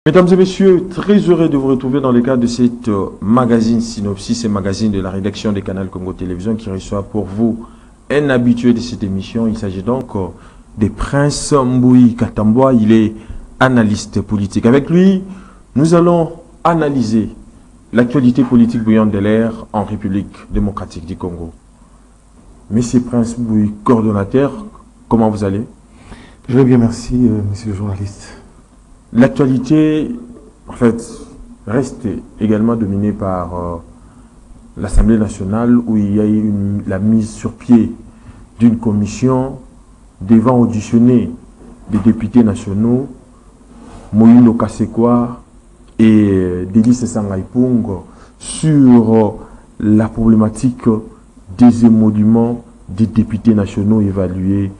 Mesdames et messieurs, très heureux de vous retrouver dans le cadre de cette magazine Synopsis et magazine de la rédaction des canaux Congo Télévision qui reçoit pour vous un habitué de cette émission. Il s'agit donc de Prince Mboui Katambwa. Il est analyste politique. Avec lui, nous allons analyser l'actualité politique bouillante de l'ère en République démocratique du Congo. Monsieur Prince Mboui, coordonnateur, comment vous allez? Je vais bien, merci, monsieur le journaliste. L'actualité, en fait, reste également dominée par l'Assemblée nationale où il y a eu la mise sur pied d'une commission devant auditionner des députés nationaux, Moïno Kasekwa et Délice Sangaipung, sur la problématique des émoluments des députés nationaux évalués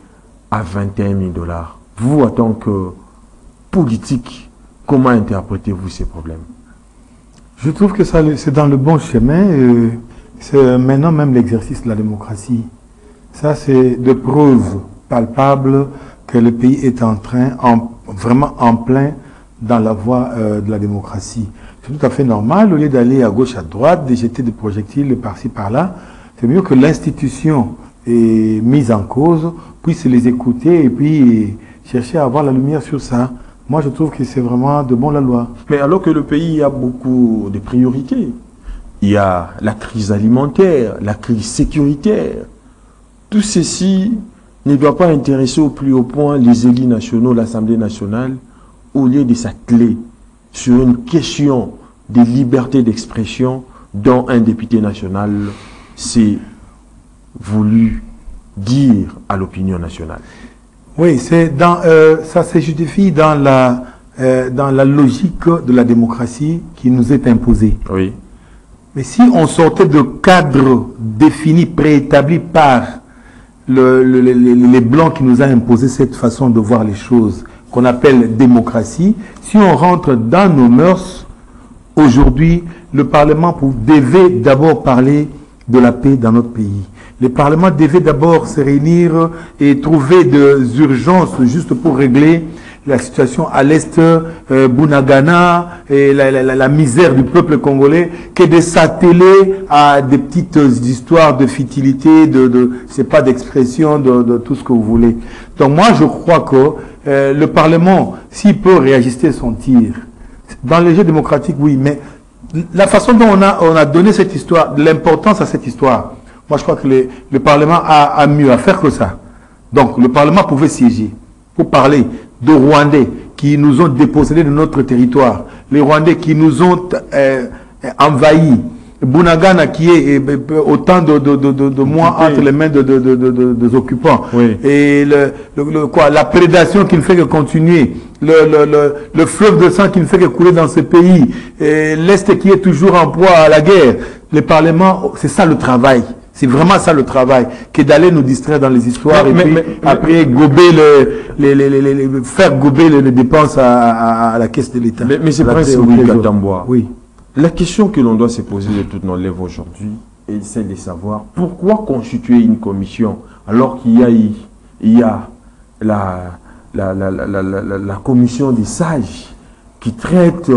à 21 000 $. Vous, en tant que politique, comment interprétez-vous ces problèmes? Je trouve que c'est dans le bon chemin. C'est maintenant même l'exercice de la démocratie. Ça, c'est de preuves palpables que le pays est en train, vraiment en plein dans la voie de la démocratie. C'est tout à fait normal, au lieu d'aller à gauche, à droite, de jeter des projectiles par-ci, par-là, c'est mieux que l'institution est mise en cause, puisse les écouter et puis chercher à avoir la lumière sur ça. Moi, je trouve que c'est vraiment de bon la loi. Mais alors que le pays a beaucoup de priorités, il y a la crise alimentaire, la crise sécuritaire, tout ceci ne doit pas intéresser au plus haut point les élus nationaux, l'Assemblée nationale, au lieu de s'atteler sur une question de liberté d'expression dont un député national s'est voulu dire à l'opinion nationale. Oui, ça se justifie dans la logique de la démocratie qui nous est imposée. Oui. Mais si on sortait de cadres définis, préétablis par les Blancs qui nous a imposé cette façon de voir les choses, qu'on appelle démocratie, si on rentre dans nos mœurs, aujourd'hui, le Parlement devait d'abord parler de la paix dans notre pays. Le Parlement devait d'abord se réunir et trouver des urgences juste pour régler la situation à l'Est, Bunagana, et la misère du peuple congolais, que de s'atteler à des petites histoires de futilité, c'est pas d'expression, de tout ce que vous voulez. Donc moi, je crois que le Parlement, s'il peut réajuster son tir, dans les jeux démocratiques, oui, mais la façon dont on a donné cette histoire, l'importance à cette histoire, moi, je crois que le Parlement a mieux à faire que ça. Donc, le Parlement pouvait siéger pour parler de Rwandais qui nous ont dépossédés de notre territoire, les Rwandais qui nous ont envahis, Bunagana qui est autant de mois entre les mains des occupants, oui. Et la prédation qui ne fait que continuer, le fleuve de sang qui ne fait que couler dans ce pays, l'Est qui est toujours en proie à la guerre. Le Parlement, c'est ça le travail. C'est vraiment ça le travail, que d'aller nous distraire dans les histoires après gober faire gober les dépenses à la caisse de l'État. Mais c'est Prince Mboui Katambwa. Oui. La question que l'on doit se poser de toutes nos lèvres aujourd'hui est celle de savoir pourquoi constituer une commission alors qu'il y a la commission des sages qui traite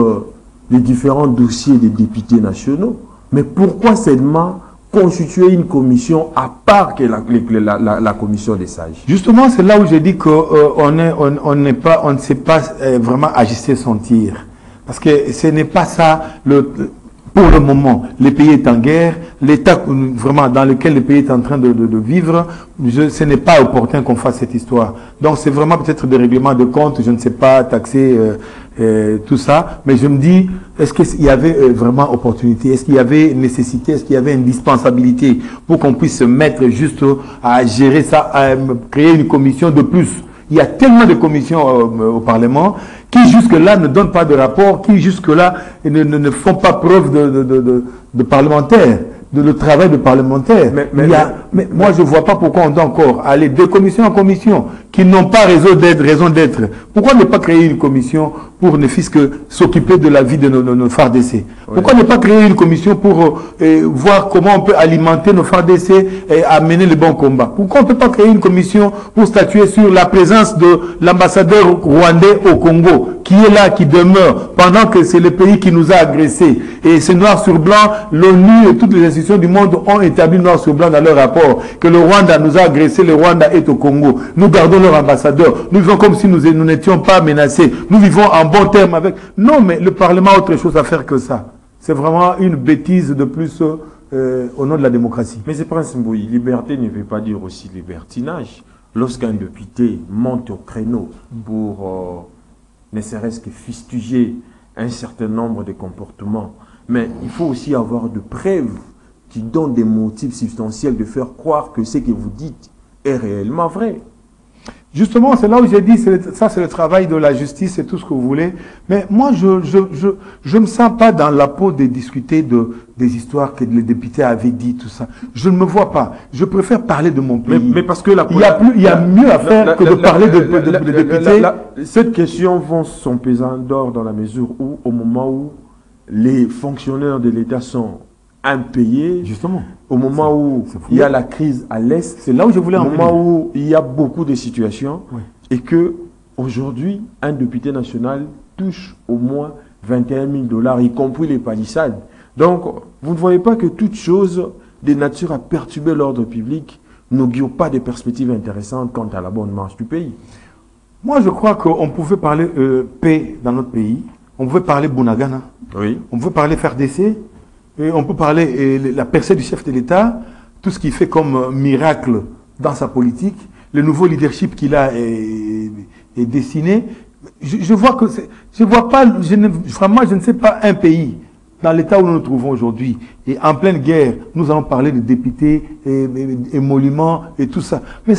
des différents dossiers des députés nationaux. Mais pourquoi seulement constituer une commission à part que la commission des sages? Justement, c'est là où j'ai dit qu'on ne sait pas vraiment ajuster son tir. Parce que ce n'est pas ça, pour le moment. Le pays est en guerre, l'état vraiment dans lequel le pays est en train de vivre, ce n'est pas opportun qu'on fasse cette histoire. Donc c'est vraiment peut-être des règlements de compte, je ne sais pas, taxer tout ça, mais je me dis, est-ce qu'il y avait vraiment opportunité, est-ce qu'il y avait nécessité, est-ce qu'il y avait indispensabilité pour qu'on puisse se mettre juste à gérer ça, à créer une commission de plus? Il y a tellement de commissions au Parlement qui jusque-là ne donnent pas de rapport, qui jusque-là ne font pas preuve de parlementaire, le travail de parlementaire. Mais moi, je ne vois pas pourquoi on doit encore aller de commission en commission. qui n'ont pas raison d'être. Pourquoi ne pas créer une commission pour ne fût-ce que s'occuper de la vie de nos FARDC? Pourquoi ne pas créer une commission pour voir comment on peut alimenter nos FARDC et amener le bon combat? Pourquoi on ne peut pas créer une commission pour statuer sur la présence de l'ambassadeur rwandais au Congo, qui est là, qui demeure, pendant que c'est le pays qui nous a agressés? Et c'est noir sur blanc, l'ONU et toutes les institutions du monde ont établi noir sur blanc dans leur rapport que le Rwanda nous a agressés, le Rwanda est au Congo. Nous gardons leur ambassadeur. Nous vivons comme si nous n'étions pas menacés. Nous vivons en bon terme avec... Non, mais le Parlement a autre chose à faire que ça. C'est vraiment une bêtise de plus au nom de la démocratie. Mais c'est Prince Mbouyi, liberté ne veut pas dire aussi libertinage. Lorsqu'un député monte au créneau pour ne serait-ce que fustiger un certain nombre de comportements, mais il faut aussi avoir de preuves qui donnent des motifs substantiels de faire croire que ce que vous dites est réellement vrai. Justement, c'est là où j'ai dit, ça c'est le travail de la justice et tout ce que vous voulez. Mais moi, je me sens pas dans la peau de discuter des histoires que les députés avaient dit, tout ça. Je ne me vois pas. Je préfère parler de mon pays. Mais parce que il y a mieux à faire que de parler de députés. Cette question vont son pesant d'or dans la mesure où, au moment où les fonctionnaires de l'État sont impayés, justement, au moment où il y a la crise à l'Est, c'est là où je voulais en venir. Au moment où il y a beaucoup de situations, oui. Et que aujourd'hui, un député national touche au moins 21 000 $, y compris les palissades. Donc, vous ne voyez pas que toute chose de nature à perturber l'ordre public n'augure pas de perspectives intéressantes quant à la bonne marche du pays. Moi, je crois qu'on pouvait parler paix dans notre pays, on pouvait parler Bunagana, oui. On pouvait parler FARDC, et on peut parler la percée du chef de l'État, tout ce qu'il fait comme miracle dans sa politique, le nouveau leadership qu'il a est dessiné. Je vois que je vois pas, vraiment, je ne sais pas un pays dans l'état où nous nous trouvons aujourd'hui et en pleine guerre. Nous allons parler de députés et émoluments et tout ça. Mais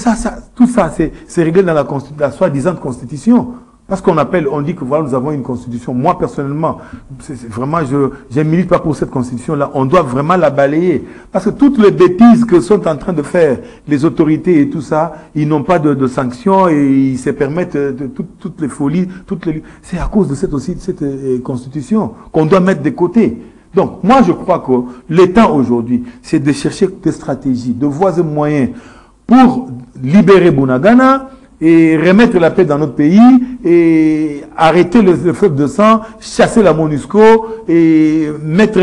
tout ça, c'est réglé dans la soi-disant constitution. Parce qu'on dit que voilà, nous avons une constitution. Moi, personnellement, vraiment, je ne milite pas pour cette constitution-là. On doit vraiment la balayer. Parce que toutes les bêtises que sont en train de faire les autorités et tout ça, ils n'ont pas de sanctions et ils se permettent toutes les folies, c'est à cause de cette constitution qu'on doit mettre de côté. Donc, moi, je crois que l'état aujourd'hui, c'est de chercher des stratégies, de voies et moyens pour libérer Bunagana, et remettre la paix dans notre pays et arrêter le fleuve de sang, chasser la MONUSCO et mettre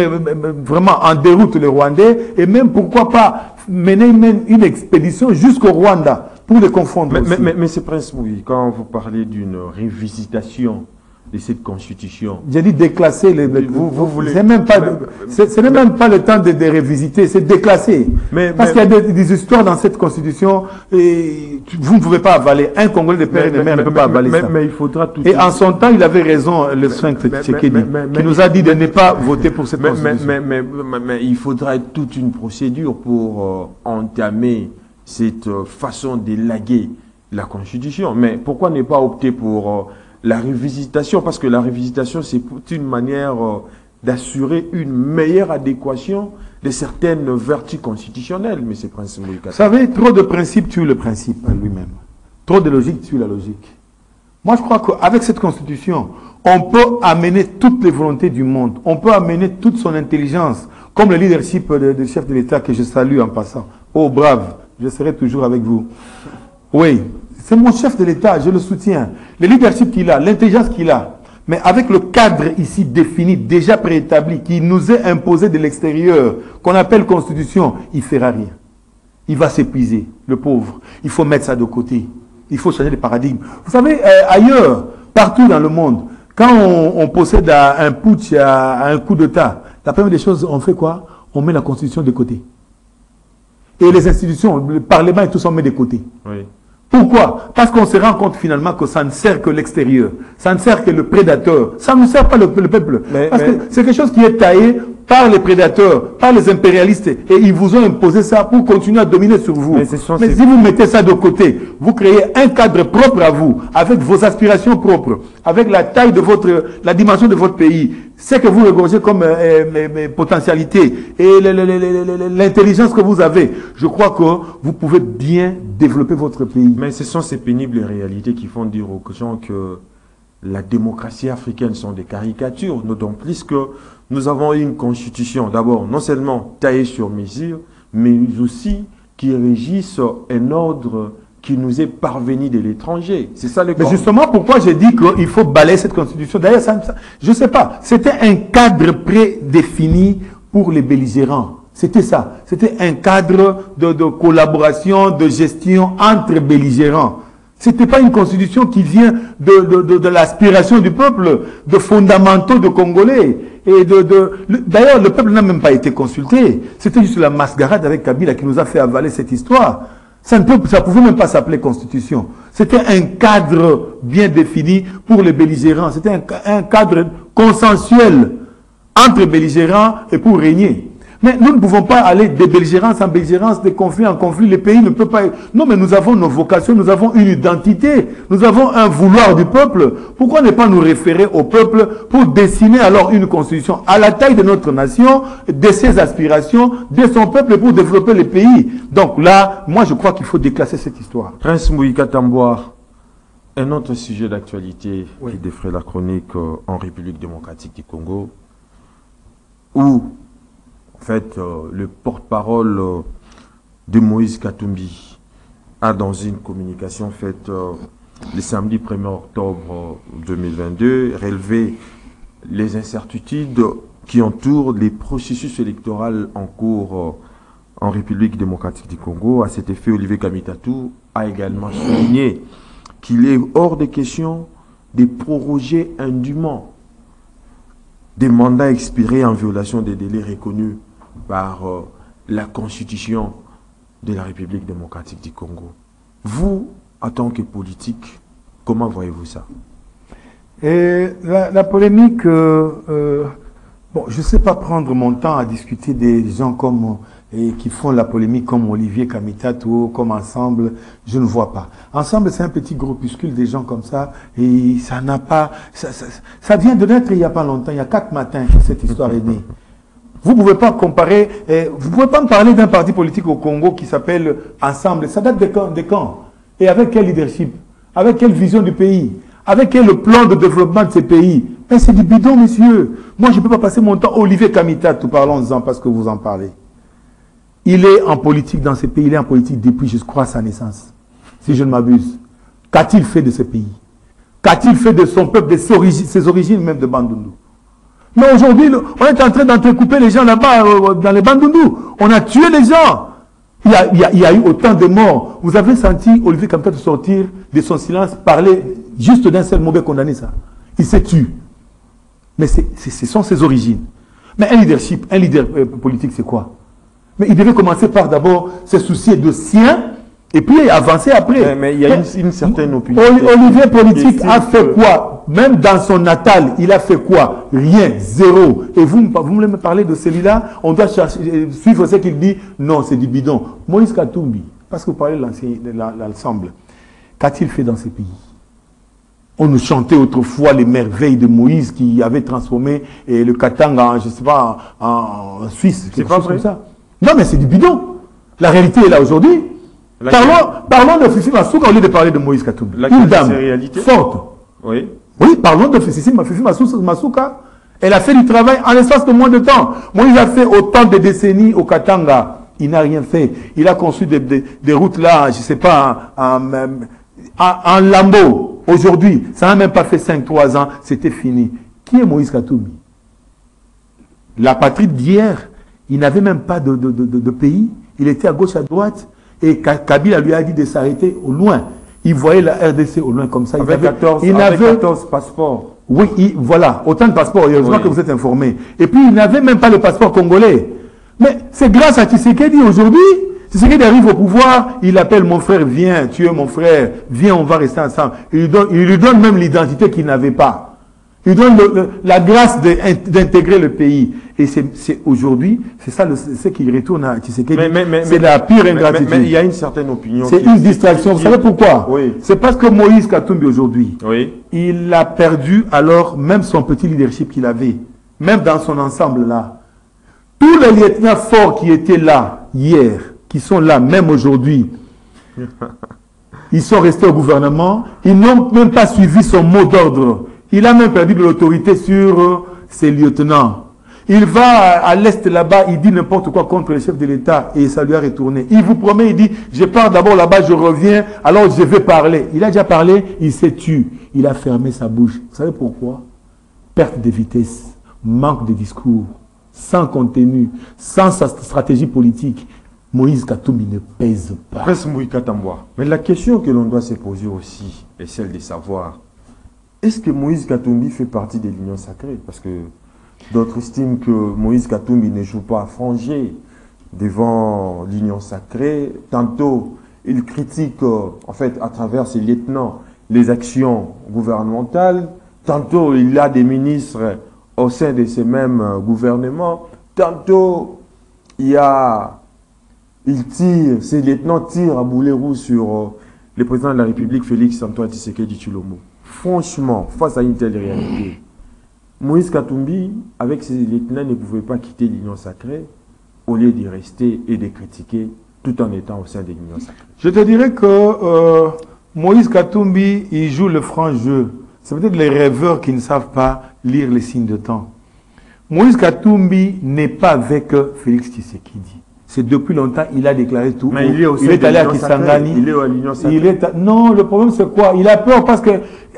vraiment en déroute les Rwandais et même pourquoi pas mener une expédition jusqu'au Rwanda pour les confondre. Mais c'est Prince Mbouyi, quand vous parlez d'une révisitation de cette constitution. J'ai dit déclasser vous voulez. C'est même pas le temps de revisiter, c'est déclasser. Parce qu'il y a des histoires dans cette constitution et vous ne pouvez pas avaler. Un Congolais de père et de mère ne peut pas avaler ça. Mais il faudra tout. Et en son temps, il avait raison, le Sphinx Tshisekedi, qui nous a dit de ne pas voter pour cette constitution. Mais il faudra toute une procédure pour entamer cette façon d'élaguer la constitution. Mais pourquoi ne pas opter pour la révisitation, parce que la révisitation, c'est une manière d'assurer une meilleure adéquation de certaines vertus constitutionnelles, M. Prince Mbouyi. Vous savez, trop de principes tuent le principe lui-même. Trop de logique tue la logique. Moi, je crois qu'avec cette constitution, on peut amener toutes les volontés du monde. On peut amener toute son intelligence, comme le leadership du chef de l'État que je salue en passant. Oh, brave, je serai toujours avec vous. Oui. C'est mon chef de l'État, je le soutiens. Le leadership qu'il a, l'intelligence qu'il a. Mais avec le cadre ici défini, déjà préétabli, qui nous est imposé de l'extérieur, qu'on appelle constitution, il ne fera rien. Il va s'épuiser, le pauvre. Il faut mettre ça de côté. Il faut changer de paradigme. Vous savez, ailleurs, partout dans le monde, quand on possède un putsch, un coup d'État, la première des choses, on fait quoi? On met la constitution de côté. Et les institutions, le Parlement et tout ça, on met de côté. Oui. Pourquoi? Parce qu'on se rend compte finalement que ça ne sert que l'extérieur. Ça ne sert que le prédateur. Ça ne sert pas le peuple. Parce que c'est quelque chose qui est taillé par les prédateurs, par les impérialistes, et ils vous ont imposé ça pour continuer à dominer sur vous. Mais si vous mettez ça de côté, vous créez un cadre propre à vous, avec vos aspirations propres, avec la taille de la dimension de votre pays, ce que vous regorgez comme potentialité et l'intelligence que vous avez, je crois que vous pouvez bien développer votre pays. Mais ce sont ces pénibles réalités qui font dire aux gens que la démocratie africaine sont des caricatures, d'autant plus que nous avons une constitution, d'abord, non seulement taillée sur mesure, mais aussi qui régisse un ordre qui nous est parvenu de l'étranger. C'est ça le cas. Mais justement, pourquoi j'ai dit qu'il faut balayer cette constitution? D'ailleurs, je ne sais pas, c'était un cadre prédéfini pour les belligérants. C'était ça. C'était un cadre de collaboration, de gestion entre belligérants. Ce n'était pas une constitution qui vient de l'aspiration du peuple, de fondamentaux de Congolais. D'ailleurs, le peuple n'a même pas été consulté. C'était juste la mascarade avec Kabila qui nous a fait avaler cette histoire. Ça ne pouvait même pas s'appeler constitution. C'était un cadre bien défini pour les belligérants. C'était un cadre consensuel entre belligérants et pour régner. Mais nous ne pouvons pas aller de belligérance en belligérance, de conflit en conflit. Les pays ne peuvent pas... Non, mais nous avons nos vocations, nous avons une identité, nous avons un vouloir du peuple. Pourquoi ne pas nous référer au peuple pour dessiner alors une constitution à la taille de notre nation, de ses aspirations, de son peuple pour développer le pays? Donc là, moi je crois qu'il faut déclasser cette histoire. Prince Moïka Tamboa, un autre sujet d'actualité qui défraie la chronique en République démocratique du Congo, où en fait, le porte-parole de Moïse Katumbi a, dans une communication faite le samedi 1er octobre 2022, relevé les incertitudes qui entourent les processus électoraux en cours en République démocratique du Congo. À cet effet, Olivier Kamitatou a également souligné qu'il est hors de question de proroger indûment des mandats expirés en violation des délais reconnus par la Constitution de la République démocratique du Congo. Vous, en tant que politique, comment voyez-vous ça? La polémique, bon, je ne sais pas prendre mon temps à discuter des gens comme, qui font la polémique comme Olivier Kamitatou, comme Ensemble, je ne vois pas. Ensemble, c'est un petit groupuscule des gens comme ça, et ça n'a pas... Ça vient de naître il n'y a pas longtemps, il y a 4 matins que cette histoire est née. Vous ne pouvez pas comparer, vous ne pouvez pas me parler d'un parti politique au Congo qui s'appelle Ensemble. Ça date de quand? Et avec quel leadership? Avec quelle vision du pays? Avec quel plan de développement de ces pays? Mais c'est du bidon, monsieur. Moi, je ne peux pas passer mon temps. Olivier Kamitatou, parlons-en parce que vous en parlez. Il est en politique dans ces pays. Il est en politique depuis, je crois, sa naissance. Si je ne m'abuse. Qu'a-t-il fait de ces pays? Qu'a-t-il fait de son peuple, de ses origines même de Bandundu? Mais aujourd'hui, on est en train d'entrecouper les gens là-bas, dans les Bandundu. On a tué les gens. Il y a eu autant de morts. Vous avez senti Olivier Kamitatou sortir de son silence, parler juste d'un seul mot, condamner ça. Il s'est tué. Mais ce sont ses origines. Mais un leadership, un leader politique, c'est quoi? Mais il devait commencer par d'abord se soucier de sien, et puis avancer après. Mais il y a une certaine opinion. Olivier politique a fait quoi? Même dans son natal, il a fait quoi? Rien, zéro. Et vous voulez me parler de celui-là? On doit suivre ce qu'il dit? Non, c'est du bidon. Moïse Katumbi, parce que vous parlez de l'ensemble, qu'a-t-il fait dans ces pays? On nous chantait autrefois les merveilles de Moïse qui avait transformé le Katanga, je ne sais pas, en Suisse. C'est pas vrai? Comme ça. Non, mais c'est du bidon. La réalité est là aujourd'hui. Parlons de Fifi Masuka au lieu de parler de Moïse Katumbi. Une dame forte. Oui. Oui, parlons de Fifi Masuka. Elle a fait du travail en l'espace de moins de temps. Moïse a fait autant de décennies au Katanga. Il n'a rien fait. Il a construit des routes là, je ne sais pas, en lambeaux. Aujourd'hui, ça n'a même pas fait 5-3 ans, c'était fini. Qui est Moïse Katumbi? La patrie d'hier, il n'avait même pas de pays. Il était à gauche, à droite. Et Kabila lui a dit de s'arrêter au loin. Il voyait la RDC au loin comme ça. Avec 14 passeports. Oui, voilà, autant de passeports. Heureusement que vous êtes informés. Et puis, il n'avait même pas le passeport congolais. Mais c'est grâce à Tshisekedi aujourd'hui. Tshisekedi arrive au pouvoir, il appelle mon frère, viens, tu es mon frère, viens, on va rester ensemble. Il lui donne même l'identité qu'il n'avait pas. Il donne la grâce d'intégrer le pays. Et c'est aujourd'hui, c'est ça ce qui retourne à Tshisekedi. C'est la pire ingratitude. Mais il y a une certaine opinion. C'est une distraction. Vous savez pourquoi? Oui. C'est parce que Moïse Katumbi aujourd'hui, oui, il a perdu alors même son petit leadership qu'il avait, même dans son ensemble là. Tous les lieutenants forts qui étaient là hier, qui sont là même aujourd'hui, ils sont restés au gouvernement, ils n'ont même pas suivi son mot d'ordre. Il a même perdu de l'autorité sur ses lieutenants. Il va à l'Est là-bas, il dit n'importe quoi contre le chef de l'État et ça lui a retourné. Il vous promet, il dit, je pars d'abord là-bas, je reviens, alors je vais parler. Il a déjà parlé, il s'est tué. Il a fermé sa bouche. Vous savez pourquoi? Perte de vitesse, manque de discours, sans contenu, sans sa stratégie politique. Moïse Katumbi ne pèse pas. Presque Moïse Katumbi. Mais la question que l'on doit se poser aussi est celle de savoir, est-ce que Moïse Katumbi fait partie de l'Union sacrée? Parce que d'autres estiment que Moïse Katumbi ne joue pas à Frangé devant l'Union sacrée. Tantôt, il critique, en fait, à travers ses lieutenants, les actions gouvernementales. Tantôt, il a des ministres au sein de ces mêmes gouvernements. Tantôt, il tire, ses lieutenants tirent à boulet rouge sur le président de la République, Félix Antoine Tshisekedi Tshilombo. Franchement, face à une telle réalité, Moïse Katumbi, avec ses lieutenants, ne pouvait pas quitter l'Union sacrée au lieu d'y rester et de critiquer tout en étant au sein de l'Union sacrée. Je te dirais que Moïse Katumbi, il joue le franc jeu. C'est peut-être les rêveurs qui ne savent pas lire les signes de temps. Moïse Katumbi n'est pas avec Félix Tshisekedi. C'est depuis longtemps, il a déclaré tout. Mais il est allé à Kisangani. Il est à l'Union sacrée. Non, le problème c'est quoi? Il a peur parce que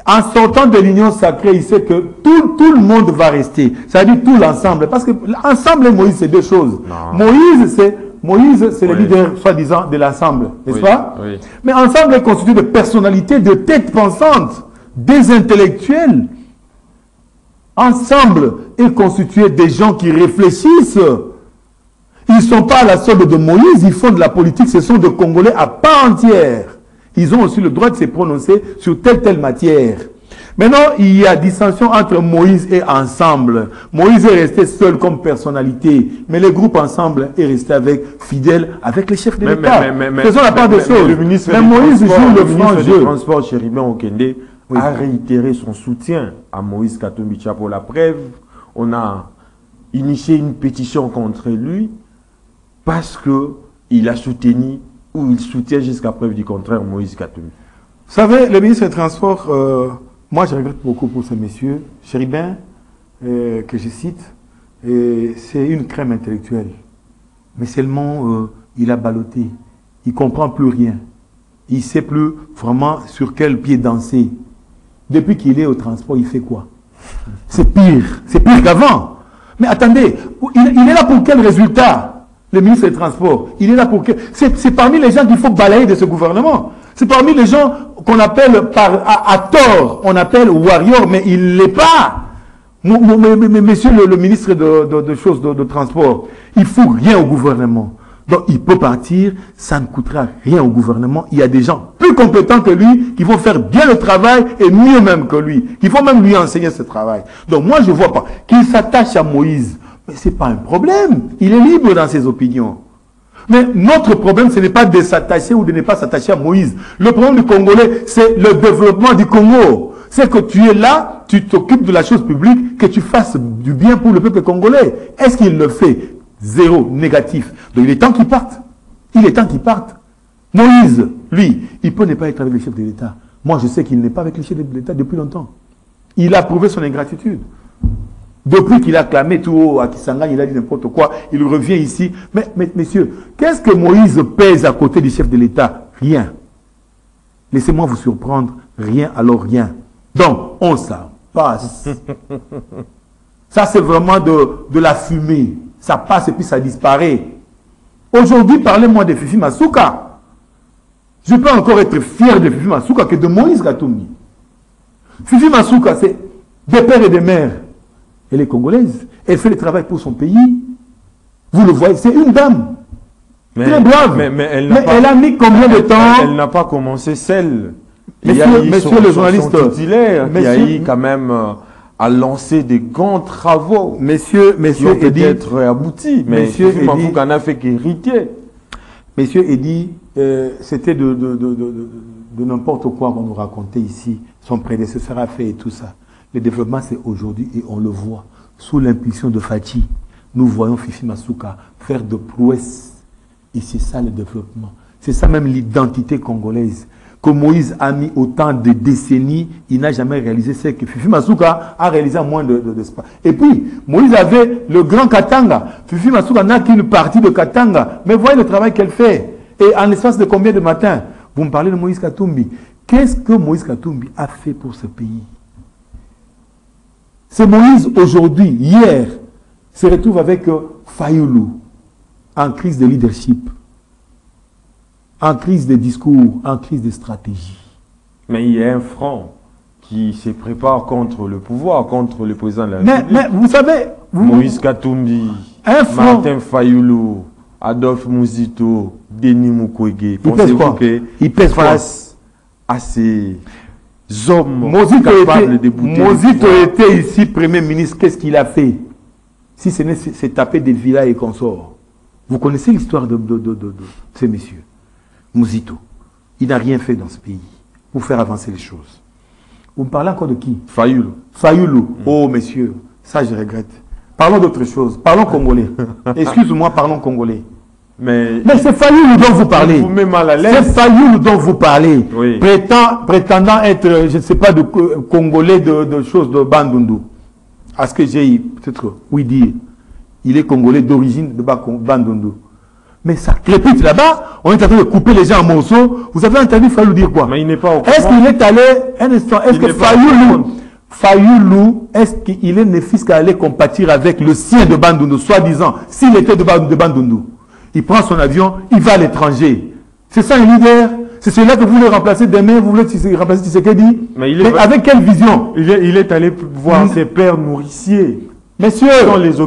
en sortant de l'Union sacrée, il sait que tout le monde va rester. Ça veut dire tout l'ensemble. Parce que l'ensemble et Moïse, c'est deux choses. Non. Moïse, c'est le leader, soi-disant, de l'ensemble. N'est-ce pas? Oui. Mais ensemble est constitué de personnalités, de têtes pensantes, des intellectuels. Ensemble est constitué des gens qui réfléchissent. Ils ne sont pas à la solde de Moïse, ils font de la politique, ce sont des Congolais à part entière. Ils ont aussi le droit de se prononcer sur telle matière. Maintenant, il y a dissension entre Moïse et Ensemble. Moïse est resté seul comme personnalité, mais le groupe Ensemble est resté fidèle avec les chefs de l'État. Faisons la part des choses. Mais Moïse joue le franc jeu. Le transport Chéribin Okende a réitéré son soutien à Moïse Katumbi Tshilombo. La preuve, on a initié une pétition contre lui parce qu'il a soutenu ou il soutient jusqu'à preuve du contraire Moïse Katumbi. Vous savez, le ministre des Transports, moi je regrette beaucoup pour ce monsieur, Chéribin, que je cite, c'est une crème intellectuelle. Mais seulement, il a ballotté. Il ne comprend plus rien. Il ne sait plus vraiment sur quel pied danser. Depuis qu'il est au transport, il fait quoi? C'est pire qu'avant. Mais attendez, il est là pour quel résultat? Le ministre des Transports, il est là pour que... C'est parmi les gens qu'il faut balayer de ce gouvernement. C'est parmi les gens qu'on appelle à tort, on appelle warrior, mais il ne l'est pas. Monsieur le ministre de Transport, il ne faut rien au gouvernement. Donc il peut partir, ça ne coûtera rien au gouvernement. Il y a des gens plus compétents que lui qui vont faire bien le travail et mieux même que lui, qui vont même lui enseigner ce travail. Donc moi je ne vois pas qu'il s'attache à Moïse. Mais ce n'est pas un problème. Il est libre dans ses opinions. Mais notre problème, ce n'est pas de s'attacher ou de ne pas s'attacher à Moïse. Le problème du Congolais, c'est le développement du Congo. C'est que tu es là, tu t'occupes de la chose publique, que tu fasses du bien pour le peuple congolais. Est-ce qu'il le fait? Zéro, négatif. Donc il est temps qu'il parte. Il est temps qu'il parte. Moïse, lui, il peut ne pas être avec les chefs de l'État. Moi, je sais qu'il n'est pas avec les chefs de l'État depuis longtemps. Il a prouvé son ingratitude. Depuis qu'il a clamé tout haut à Kisangani, il a dit n'importe quoi, il revient ici. Mais messieurs, qu'est-ce que Moïse pèse à côté du chef de l'État? Rien. Laissez-moi vous surprendre. Rien, alors rien. Donc, on s'en passe. Ça, c'est vraiment de la fumée. Ça passe et puis ça disparaît. Aujourd'hui, parlez-moi de Fifi Masuka. Je peux encore être fier de Fifi Masuka que de Moïse Katumbi. Fifi Masuka, c'est des pères et des mères. Elle est congolaise. Elle fait le travail pour son pays. Vous le voyez, c'est une dame. Très brave. Mais elle a mis combien de temps? Elle n'a pas commencé seule. Monsieur le journaliste, titulaire, qui a eu quand même a lancé des grands travaux Monsieur qui ont Eddy, peut-être abouti, mais Monsieur Fifi Eddy, Mafouka n'a fait qu'héritier. Monsieur Eddy, c'était de n'importe quoi qu'on nous racontait ici. Son prédécesseur a fait et tout ça. Le développement, c'est aujourd'hui et on le voit. Sous l'impulsion de Fachi, nous voyons Fifi Masuka faire de prouesses. Et c'est ça le développement. C'est ça même l'identité congolaise. Que Moïse a mis autant de décennies, il n'a jamais réalisé ce que Fifi Masuka a réalisé en moins d'espace. Et puis, Moïse avait le grand Katanga. Fifi Masuka n'a qu'une partie de Katanga. Mais voyez le travail qu'elle fait. Et en l'espace de combien de matins? Vous me parlez de Moïse Katumbi. Qu'est-ce que Moïse Katumbi a fait pour ce pays? C'est Moïse aujourd'hui, hier, se retrouve avec Fayoulou en crise de leadership, en crise de discours, en crise de stratégie. Mais il y a un front qui se prépare contre le pouvoir, contre le président de la République. Mais vous savez... Moïse Katumbi, Martin Fayoulou, Adolphe Mouzito, Denis Mukwege. Pensez-vous qu'il pèse face à ces hommes capables de bouter Mouzito était ici Premier ministre, qu'est-ce qu'il a fait? Si ce n'est c'est taper des villas et consorts. Vous connaissez l'histoire de ces messieurs. Mouzito, il n'a rien fait dans ce pays pour faire avancer les choses. Vous me parlez encore de qui? Fayoulou. Fayoulou. Oh, messieurs, ça je regrette. Parlons d'autre chose. Parlons congolais. Excuse-moi, parlons congolais. Mais c'est Fayoulou dont vous parlez. Vous met mal à l'aise. C'est Fayoulou dont vous parlez. Oui. Prétendant être, je ne sais pas, de congolais de choses de Bandundu. À ce que j'ai peut-être oui dire. Il est congolais d'origine de Bandundu. Mais ça crépite là-bas. On est en train de couper les gens en morceaux. Vous avez entendu Fayoulou dire quoi? Mais il n'est pas au courant. Est-ce qu'il est allé, un instant, est-ce que Fayoulou, est-ce qu'il est né fils qu'à aller compatir avec le sien de Bandundu, soi-disant, s'il était de Bandundu? Il prend son avion, il va à l'étranger. C'est ça un leader? C'est celui-là que vous voulez remplacer demain, vous voulez remplacer Tshisekedi? Mais avec quelle vision? Il est allé voir ses pères nourriciers. Messieurs,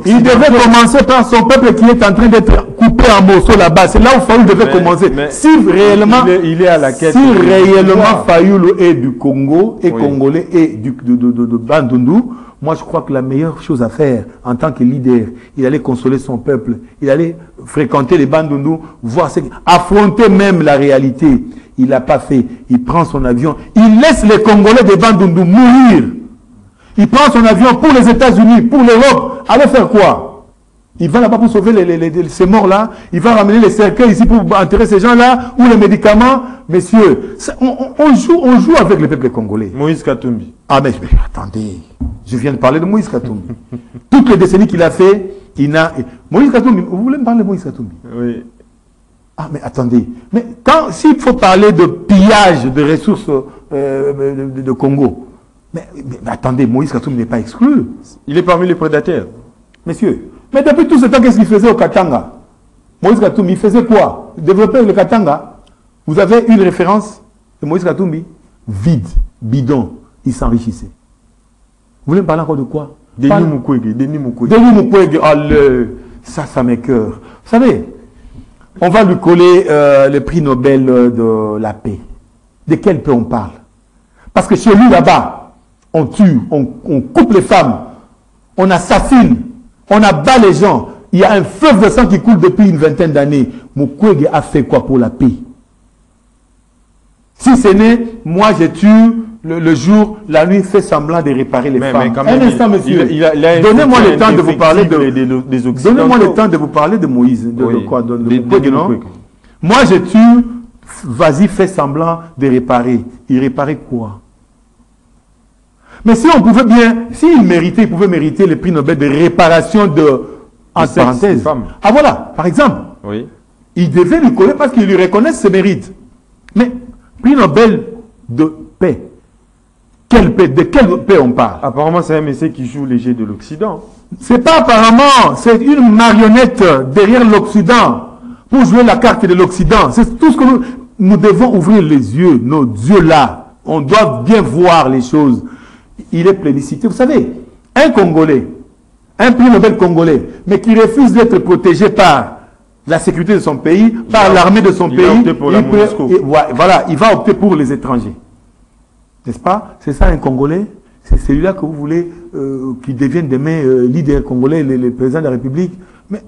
il devait commencer par son peuple qui est en train d'être coupé en morceaux là-bas. C'est là où Fayoulou devait commencer. Si réellement, il est à la quête si réellement Fayoulou est du Congo, et congolais et de Bandundu, moi je crois que la meilleure chose à faire en tant que leader, il allait consoler son peuple, il allait fréquenter les Bandundu, voir affronter même la réalité. Il l'a pas fait. Il prend son avion, il laisse les Congolais de Bandundu mourir. Il prend son avion pour les États-Unis, pour l'Europe. Allez faire quoi? Il va là-bas pour sauver ces morts-là. Il va ramener les cercueils ici pour enterrer ces gens-là, ou les médicaments. Messieurs, on joue avec le peuple congolais. Moïse Katumbi. Ah mais attendez, je viens de parler de Moïse Katumbi. Toutes les décennies qu'il a fait, Moïse Katumbi, vous voulez me parler de Moïse Katumbi? Oui. Ah mais attendez, mais s'il faut parler de pillage de ressources de Congo, mais attendez, Moïse Katumbi n'est pas exclu. Il est parmi les prédateurs. Messieurs, mais depuis tout ce temps, qu'est-ce qu'il faisait au Katanga? Moïse Katumbi, il faisait quoi? Développer le Katanga. Vous avez une référence de Moïse Katumbi? Vide, bidon, il s'enrichissait. Vous voulez me parler encore de quoi? Denis Mukwege. Denis Mukwege, allez, ça m'écoeure. Vous savez, on va lui coller le prix Nobel de la paix. De quelle paix on parle? Parce que chez lui, là-bas, on tue, on coupe les femmes, on assassine, on abat les gens. Il y a un fleuve de sang qui coule depuis une vingtaine d'années. Mukwege a fait quoi pour la paix? Si ce n'est, moi je tue le jour, la nuit fait semblant de réparer les femmes. Un instant, monsieur. Donnez-moi le temps de vous parler donnez-moi le temps de vous parler de Moïse. De Mukwege, non? Moi je tue, vas-y, fais semblant de réparer. Il réparait quoi? Mais si on pouvait bien, s'il méritait, il pouvait mériter le prix Nobel de réparation en parenthèse. Ah voilà, par exemple. Oui. Il devait lui coller parce qu'il lui reconnaisse ses mérites. Mais prix Nobel de paix. Quelle paix? De quelle paix on parle? Apparemment, c'est un monsieur qui joue les jeux de l'Occident. C'est pas apparemment, c'est une marionnette derrière l'Occident pour jouer la carte de l'Occident. C'est tout ce que nous devons ouvrir les yeux, nos yeux là. On doit bien voir les choses. Il est plébiscité. Vous savez, un Congolais, un prix Nobel congolais, mais qui refuse d'être protégé par la sécurité de son pays, par l'armée de son pays, il va opter pour les étrangers. N'est-ce pas? C'est ça un Congolais? C'est celui-là que vous voulez qu'il devienne demain leader congolais, le président de la République. Mais,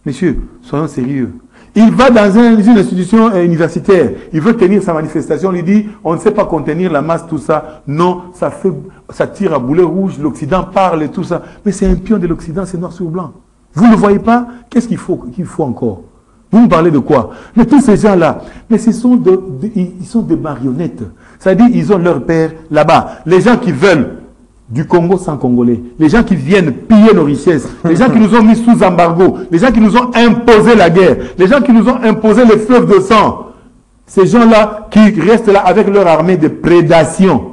messieurs, soyons sérieux. Il va dans une institution universitaire. Il veut tenir sa manifestation. Il dit, on ne sait pas contenir la masse, tout ça. Non, ça tire à boulet rouge. L'Occident parle et tout ça. Mais c'est un pion de l'Occident, c'est noir sur blanc. Vous ne le voyez pas? Qu'est-ce qu'il faut encore? Vous me parlez de quoi? Mais tous ces gens-là, mais ils sont des marionnettes. C'est-à-dire, ils ont leur père là-bas. Les gens qui veulent du Congo sans Congolais, les gens qui viennent piller nos richesses, les gens qui nous ont mis sous embargo, les gens qui nous ont imposé la guerre, les gens qui nous ont imposé les fleuves de sang, ces gens-là qui restent là avec leur armée de prédation,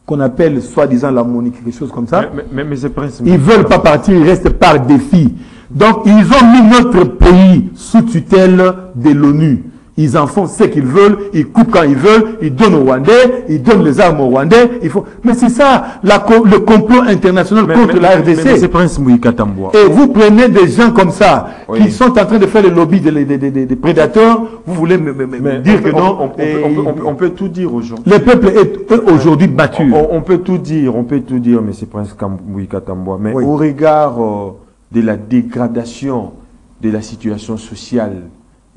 qu'on appelle soi-disant la monnaie, quelque chose comme ça. Mais c'est ils ne veulent pas partir, ils restent par défi. Donc, ils ont mis notre pays sous tutelle de l'ONU. Ils en font ce qu'ils veulent, ils coupent quand ils veulent, ils donnent aux Rwandais, ils donnent les armes aux Rwandais. Mais c'est ça, le complot international contre la RDC. Mais c'est Prince Moïka Tamboa. Et vous prenez des gens comme ça, qui sont en train de faire le lobby des prédateurs, vous voulez me dire que non. On peut tout dire aujourd'hui. Le peuple est aujourd'hui battu. On peut tout dire, mais c'est Prince Moïka Tamboa. Mais au regard de la dégradation de la situation sociale,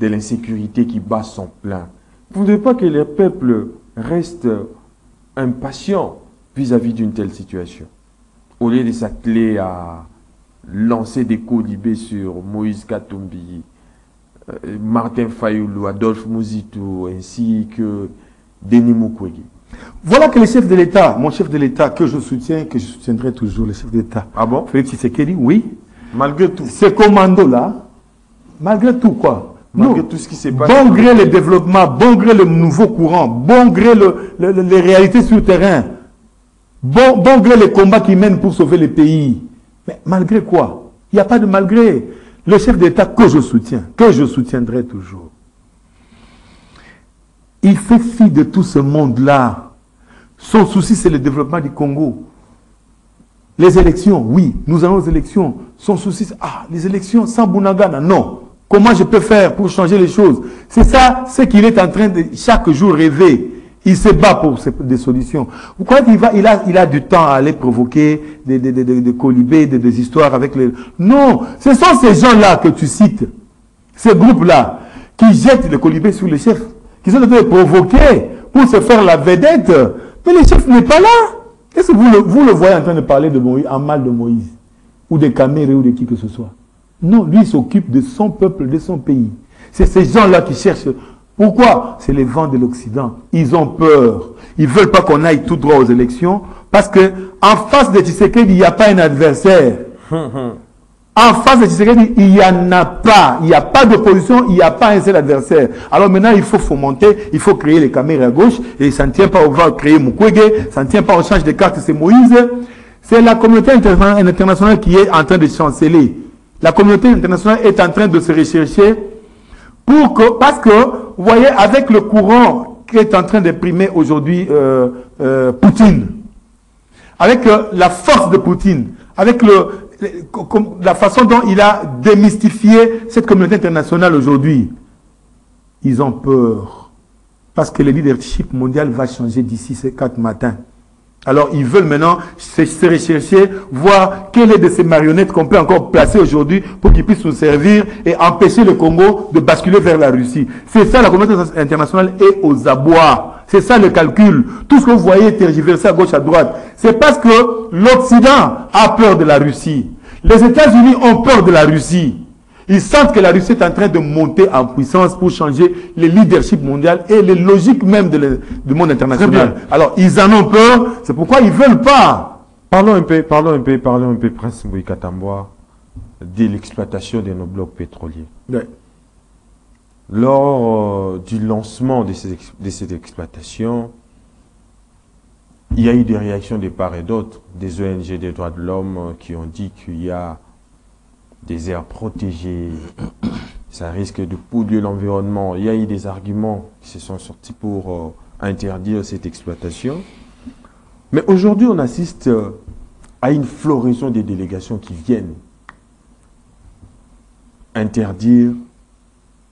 de l'insécurité qui bat son plein. Vous ne voulez pas que les peuples restent impatients vis-à-vis d'une telle situation. Au lieu de s'atteler à lancer des colibés sur Moïse Katumbi, Martin Fayoulou, Adolphe Mouzitou, ainsi que Denis Mukwege. Voilà que le chef de l'État, mon chef de l'État, que je soutiens, que je soutiendrai toujours, le chef d'État. Ah bon? Félix Tshisekedi, oui. Malgré tout. Ces commandos-là, malgré tout quoi? Malgré tout ce qui s'est passé. Bon gré le développement, bon gré le nouveau courant, bon gré les réalités sur le terrain, bon gré les combats qu'ils mènent pour sauver le pays. Mais malgré quoi? Il n'y a pas de malgré. Le chef d'État que je soutiens, que je soutiendrai toujours, il fait fi de tout ce monde-là. Son souci, c'est le développement du Congo. Les élections, oui, nous allons aux élections. Son souci, c'est les élections sans Bunagana, non. Comment je peux faire pour changer les choses? C'est ça, ce qu'il est en train de chaque jour rêver. Il se bat pour des solutions. Vous croyez qu'il a du temps à aller provoquer des colibés, des histoires avec les... Non, ce sont ces gens-là que tu cites, ces groupes-là, qui jettent les colibés sur les chefs, qui sont en train de provoquer pour se faire la vedette. Mais le chef n'est pas là. Est-ce que vous le voyez en train de parler de Moïse, en mal de Moïse, ou de Kaméré, ou de qui que ce soit? Non, lui, il s'occupe de son peuple, de son pays. C'est ces gens-là qui cherchent. Pourquoi? C'est les vents de l'Occident. Ils ont peur. Ils ne veulent pas qu'on aille tout droit aux élections parce qu'en face de Tshisekedi, il n'y a pas un adversaire. En face de Tshisekedi, il n'y en a pas. Il n'y a pas d'opposition, il n'y a pas un seul adversaire. Alors maintenant, il faut fomenter, il faut créer les caméras à gauche et ça ne tient pas, on va créer Mukwege, ça ne tient pas, on change de carte, c'est Moïse. C'est la communauté internationale qui est en train de chanceler. La communauté internationale est en train de se rechercher parce que, vous voyez, avec le courant qui est en train d'imprimer aujourd'hui Poutine, avec la force de Poutine, avec la façon dont il a démystifié cette communauté internationale aujourd'hui, ils ont peur. Parce que le leadership mondial va changer d'ici ces 4 matins. Alors, ils veulent maintenant se rechercher, voir quelle est de ces marionnettes qu'on peut encore placer aujourd'hui pour qu'ils puissent nous servir et empêcher le Congo de basculer vers la Russie. C'est ça, la communauté internationale est aux abois. C'est ça le calcul. Tout ce que vous voyez tergiverser à gauche, à droite, c'est parce que l'Occident a peur de la Russie. Les États-Unis ont peur de la Russie. Ils sentent que la Russie est en train de monter en puissance pour changer le leadership mondial et les logiques même du monde international. Alors, ils en ont peur, c'est pourquoi ils ne veulent pas. Parlons un peu, Prince Moïka Tamboa, de l'exploitation de nos blocs pétroliers. Oui. Lors du lancement de cette exploitation, il y a eu des réactions de part et d'autre, des ONG des droits de l'homme qui ont dit qu'il y a des aires protégées, ça risque de polluer l'environnement. Il y a eu des arguments qui se sont sortis pour interdire cette exploitation. Mais aujourd'hui, on assiste à une floraison des délégations qui viennent interdire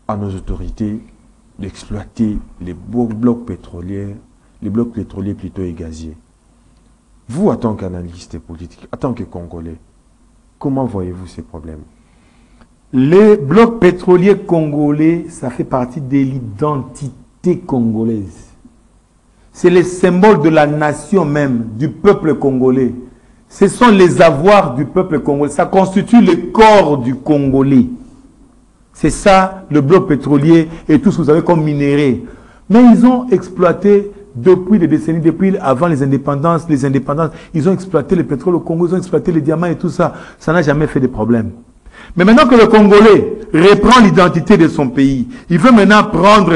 à nos autorités d'exploiter les blocs pétroliers plutôt et gaziers. Vous, en tant qu'analyste politique, en tant que Congolais, comment voyez-vous ces problèmes? Les blocs pétroliers congolais, ça fait partie de l'identité congolaise. C'est le symbole de la nation même, du peuple congolais. Ce sont les avoirs du peuple congolais. Ça constitue le corps du Congolais. C'est ça, le bloc pétrolier et tout ce que vous avez comme minerai. Mais ils ont exploité depuis des décennies, depuis avant les indépendances, ils ont exploité le pétrole au Congo, ils ont exploité les diamants et tout ça. Ça n'a jamais fait de problème. Mais maintenant que le Congolais reprend l'identité de son pays, il veut maintenant prendre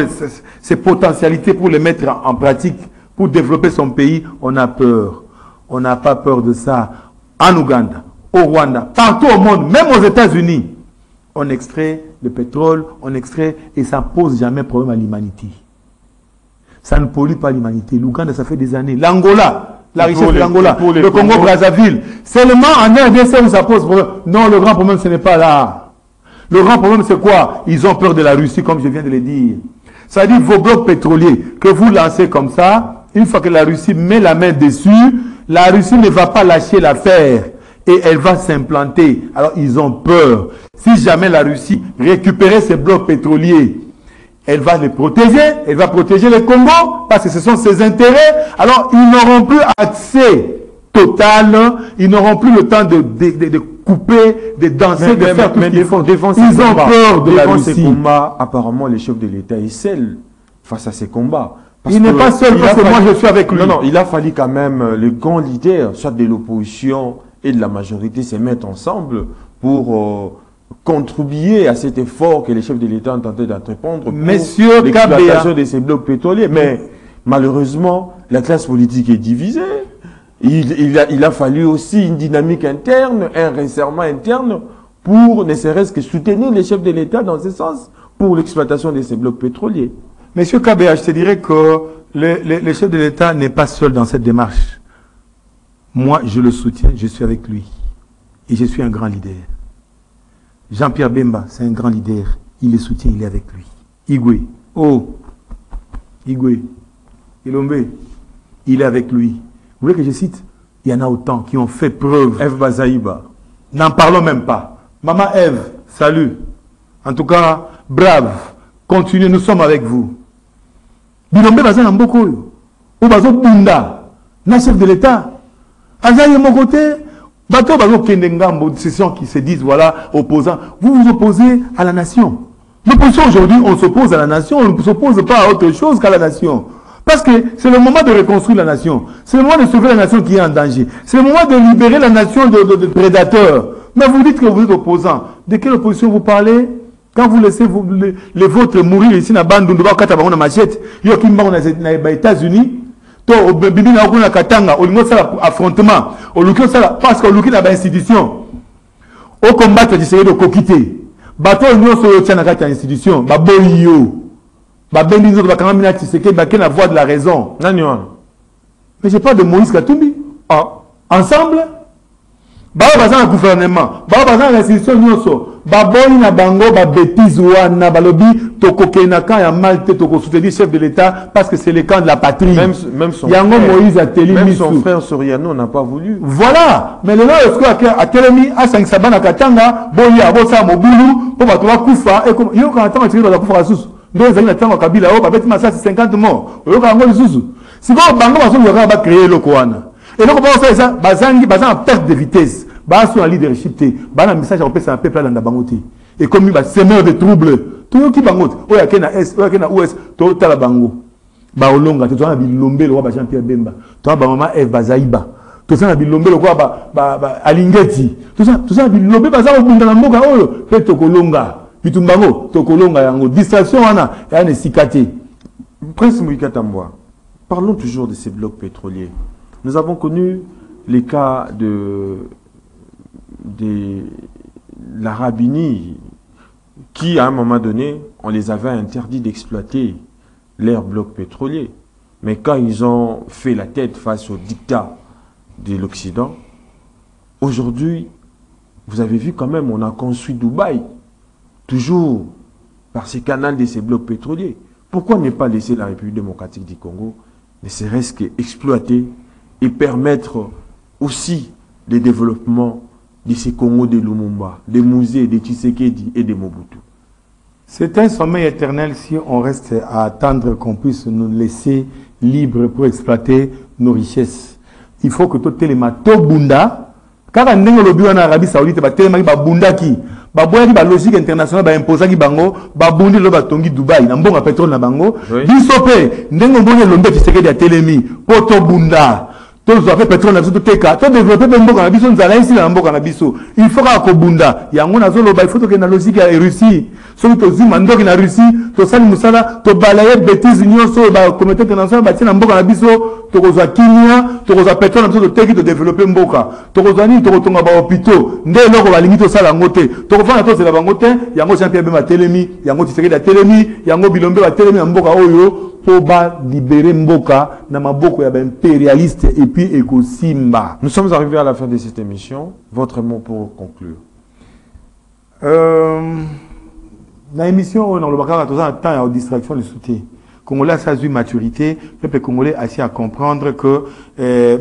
ses potentialités pour les mettre en pratique, pour développer son pays, on a peur. On n'a pas peur de ça. En Ouganda, au Rwanda, partout au monde, même aux États-Unis, on extrait le pétrole, on extrait et ça ne pose jamais problème à l'humanité. Ça ne pollue pas l'humanité. L'Ouganda, ça fait des années. L'Angola, la richesse de l'Angola, le Congo-Brazzaville. Seulement en RDC où ça pose problème. Non, le grand problème, ce n'est pas là. Le grand problème, c'est quoi? Ils ont peur de la Russie, comme je viens de le dire. Ça dit vos blocs pétroliers que vous lancez comme ça, une fois que la Russie met la main dessus, la Russie ne va pas lâcher l'affaire et elle va s'implanter. Alors ils ont peur. Si jamais la Russie récupérait ces blocs pétroliers, elle va les protéger, elle va protéger le Congo parce que ce sont ses intérêts. Alors ils n'auront plus accès total, ils n'auront plus le temps de couper, de danser, de faire tout ce qu'ils font. Ils ont peur de la Russie. Ces combats, apparemment les chefs de l'État est seul face à ces combats. Il n'est pas seul parce que moi je suis avec lui. Non, il a fallu quand même les grands leaders, soit de l'opposition et de la majorité, se mettre ensemble pour contribuer à cet effort que les chefs de l'État ont tenté d'entreprendre pour l'exploitation de ces blocs pétroliers. Mais malheureusement, la classe politique est divisée. Il a fallu aussi une dynamique interne, un resserrement interne pour ne serait-ce que soutenir les chefs de l'État dans ce sens pour l'exploitation de ces blocs pétroliers. Monsieur Kabea, je te dirais que le chef de l'État n'est pas seul dans cette démarche. Moi, je le soutiens, je suis avec lui. Et je suis un grand leader. Jean-Pierre Bemba, c'est un grand leader. Il le soutient, il est avec lui. Igwe, Ilombe, il est avec lui. Vous voulez que je cite? Il y en a autant qui ont fait preuve. Eve Bazaïba. N'en parlons même pas. Maman Eve, salut. En tout cas, brave. Continuez, nous sommes avec vous. Bilombe Bazan Mboko, ou Bazo Bunda, na chef de l'État. Azaïe mon côté, Bato Bazo Kendengambo, c'est ceux qui se disent, voilà, opposants. Vous vous opposez à la nation. L'opposition aujourd'hui, on s'oppose à la nation, on ne s'oppose pas à autre chose qu'à la nation. Parce que c'est le moment de reconstruire la nation. C'est le moment de sauver la nation qui est en danger. C'est le moment de libérer la nation de prédateurs. Mais vous dites que vous êtes opposant. De quelle opposition vous parlez? Quand vous laissez les vôtres mourir ici dans Bandundu, dans la machette, yo kimba aux États-Unis, to au bibi na kuna katanga, au lingo sala affrontement, au luki sala parce que au luki na ba institution. Au combattre du sérieux de kokité. Bato nyo so yo tana kata institution, ba boyo. Ba bendi nzo ba kanga mina tseke ba kena voix de la raison. Nani wana? Mais j'ai pas de Moïse Katumbi. Ah, ensemble ba baza na gouvernement, ba baza na institution nyoso. Baboni na bango ba bêtise wana balobi tokoke na camp ya Malte toko soutenir chef de l'État parce que c'est le camp de la patrie. Même son Yango frère, Moïse a télé même son frère Soriano n'a pas voulu. Voilà, mais le lelo a telemi a 5 sabana katanga boyi abosa mobulu po bato ba kufa et comme yo quand attend tirer ba kufa susu. Donc ezali na tango kabila o ba beti masasi 50 morts. Yo ka ngo susu. Si bon bango baso yo ba créer loko wana. Et donc on fait ça bazangi bazan perte de vitesse. Bah sur un leadership té bah un message à un peuple dans bangoté et comme il va semeur de troubles tout qui bangote o ya kena est o ya kena ouest to tala bango ba olonga to na bilombe le roi Jean-Pierre Bemba to ba maman Eve Bazaïba to ça na bilombe le roi ba alingeti tout ça bilombe baza obunda na mboka oyo pe to kolonga bitumbango to kolonga yango distraction wana ya ne sikate. Prince Moïka Tambwa, parlons toujours de ces blocs pétroliers. Nous avons connu les cas de l'Arabie qui, à un moment donné, on les avait interdits d'exploiter leurs blocs pétroliers. Mais quand ils ont fait la tête face au dictat de l'Occident, aujourd'hui, vous avez vu quand même, on a construit Dubaï, toujours par ces canaux de ces blocs pétroliers. Pourquoi ne pas laisser la République démocratique du Congo ne serait-ce qu'exploiter et permettre aussi le développement de ces Congo de Lumumba, des musées de Tshisekedi et de Mobutu. C'est un sommeil éternel si on reste à attendre qu'on puisse nous laisser libres pour exploiter nos richesses. Il faut que tout les matos bunda, car on est lobby en Arabie Saoudite, ba bunda qui, ba logique internationale, ba imposa qui bango, ba bundi lo ba tongi Dubaï, na mbonga pétrole na bango, bisope, ndengo mbonye lombe Tshisekedi ya telemi, poto bunda. Tous ont fait pétrole, tout teka, tout développé mboka na biso nzala ici na mboka na biso. Il faut ka bunda, yango na zolo ba il faut que na logique ya Russie. Soki to zima ndoki na Russie, to sali musala, to balayer bêtise nyonso ba communauté internationale ba tina mboka na biso, to kozwa kimia, to kozwa pétrole na biso to teki to développer mboka. To kozwa ni to kotonga ba hôpitaux, nde loko ba limite to sala ngote. To kofana to sela bangote, yango champion ba telemi, yango Tshisekedi ya telemi, yango bilombe ba telemi na mboka oyo. Pour libérer Mboka na maboko ya impérialiste et puis éco-simba. Nous sommes arrivés à la fin de cette émission. Votre mot pour conclure. Dans l'émission, on a le temps de distraction de soutien. Congolais a eu maturité, le peuple congolais a su à comprendre que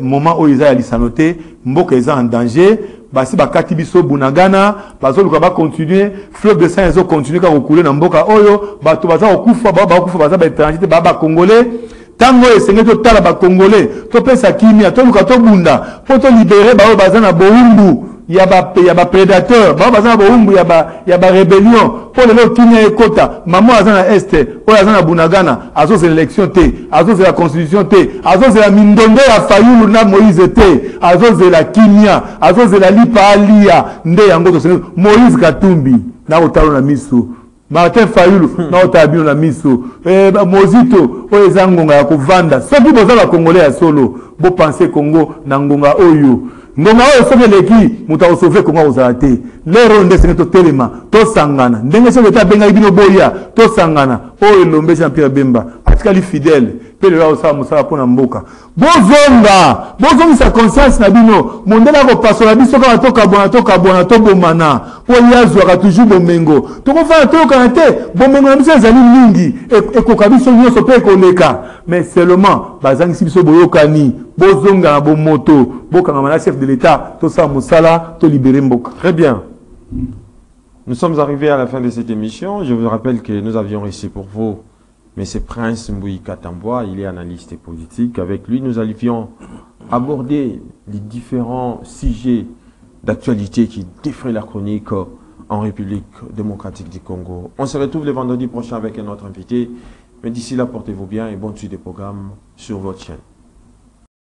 moment où ils ont à noter, Mboka est en danger. Basi bakati biso bunagana bazo luka ba continuer fleuve de sang ezo continuer ka couler na mboka oyo bato baza okufa baza ba étranger ba congolais tango esenge to tala ba congolais to pesa kimia to luka to bunda po to libérer ba baza na boumbu ya ba prédateur ba baza na boumbu ya ba rébellion pour le kimia ekota maman aza na este o aza na bunagana azo c'est l'élection té azo c'est la constitution té azo c'est la mindondo ya Fayulu na Moïse té azo c'est la kimia azo c'est la lipa alia nde yango to c'est Moïse Katumbi na otalo na miso Martin Fayulu na otalo na miso Mozito o ezangonga ya kovanda soki boza ba congolais ya solo bo penser Congo na ngonga oyo ngonga oyo soki leki muta osauver Congo ozate lero ndesenge to telema to sangana ndenge soki ta benga ibino boya to sangana oyo lombe Jean-Pierre Bemba atikali fidèle pele la osala musala pona mboka bozonga sa conscience na bino mondela ko pasola biso ka toka bona to bomana po yazwa ka toujours bomengo to ko fa to ka te bomengo na biso ezali mingi ekoka biso nyonso pe koleka mais seulement bazangi biso boyokani bozonga na bomoto bokanga na chef de l'état to sa musala to libérer mboka. Très bien. Nous sommes arrivés à la fin de cette émission. Je vous rappelle que nous avions ici pour vous M. Prince Mbouyi Katamboa, il est analyste politique. Avec lui, nous allions aborder les différents sujets d'actualité qui défraient la chronique en République démocratique du Congo. On se retrouve le vendredi prochain avec un autre invité. Mais d'ici là, portez-vous bien et bonne suite des programmes sur votre chaîne.